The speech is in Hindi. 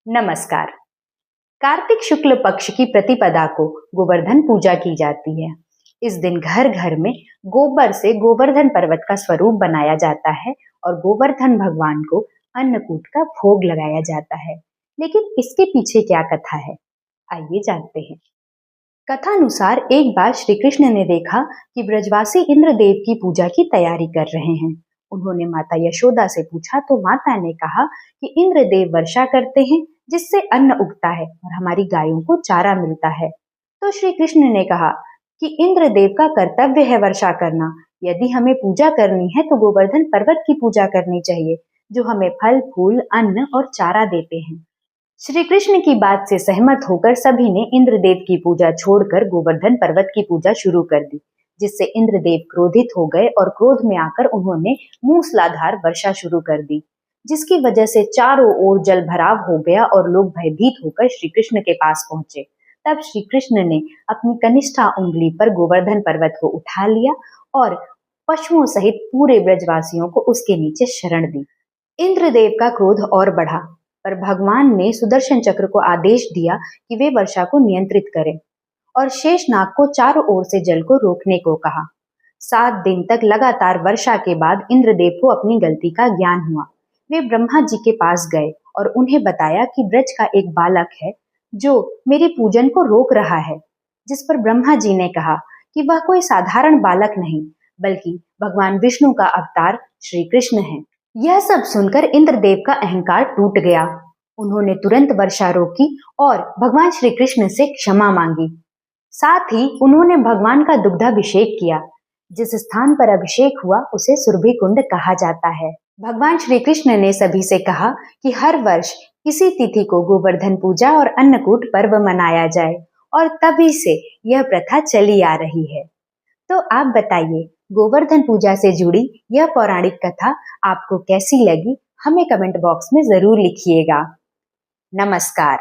नमस्कार। कार्तिक शुक्ल पक्ष की प्रतिपदा को गोवर्धन पूजा की जाती है। इस दिन घर घर में गोबर से गोवर्धन पर्वत का स्वरूप बनाया जाता है और गोवर्धन भगवान को अन्नकूट का भोग लगाया जाता है। लेकिन इसके पीछे क्या कथा है, आइए जानते हैं। कथानुसार एक बार श्री कृष्ण ने देखा कि ब्रजवासी इंद्रदेव की पूजा की तैयारी कर रहे हैं। उन्होंने माता यशोदा से पूछा तो माता ने कहा कि इंद्रदेव वर्षा करते हैं जिससे अन्न उगता है और हमारी गायों को चारा मिलता है। तो श्री कृष्ण ने कहा कि इंद्रदेव का कर्तव्य है वर्षा करना। यदि हमें पूजा करनी है तो गोवर्धन पर्वत की पूजा करनी चाहिए, जो हमें फल फूल अन्न और चारा देते हैं। श्री कृष्ण की बात से सहमत होकर सभी ने इंद्रदेव की पूजा छोड़कर गोवर्धन पर्वत की पूजा शुरू कर दी, जिससे इंद्रदेव क्रोधित हो गए और क्रोध में आकर उन्होंने मूसलाधार वर्षा शुरू कर दी, जिसकी वजह से चारों ओर जल भराव हो गया और लोग भयभीत होकर श्री कृष्ण के पास पहुंचे। तब श्री कृष्ण ने अपनी कनिष्ठा उंगली पर गोवर्धन पर्वत को उठा लिया और पशुओं सहित पूरे ब्रजवासियों को उसके नीचे शरण दी। इंद्रदेव का क्रोध और बढ़ा, पर भगवान ने सुदर्शन चक्र को आदेश दिया कि वे वर्षा को नियंत्रित करें और शेषनाग को चारों ओर से जल को रोकने को कहा। 7 दिन तक लगातार वर्षा के बाद इंद्रदेव को अपनी गलती का ज्ञान हुआ। वे ब्रह्मा जी के पास गए और उन्हें बताया कि ब्रज का एक बालक है जो मेरे पूजन को रोक रहा है, जिस पर ब्रह्मा जी ने कहा कि वह कोई साधारण बालक नहीं बल्कि भगवान विष्णु का अवतार श्री कृष्ण है। यह सब सुनकर इंद्रदेव का अहंकार टूट गया। उन्होंने तुरंत वर्षा रोकी और भगवान श्री कृष्ण से क्षमा मांगी। साथ ही उन्होंने भगवान का दुग्धाभिषेक किया। जिस स्थान पर अभिषेक हुआ उसे सुरभि कुंड कहा जाता है। भगवान श्री कृष्ण ने सभी से कहा कि हर वर्ष इसी तिथि को गोवर्धन पूजा और अन्नकूट पर्व मनाया जाए और तभी से यह प्रथा चली आ रही है। तो आप बताइए, गोवर्धन पूजा से जुड़ी यह पौराणिक कथा आपको कैसी लगी? हमें कमेंट बॉक्स में जरूर लिखिएगा। नमस्कार।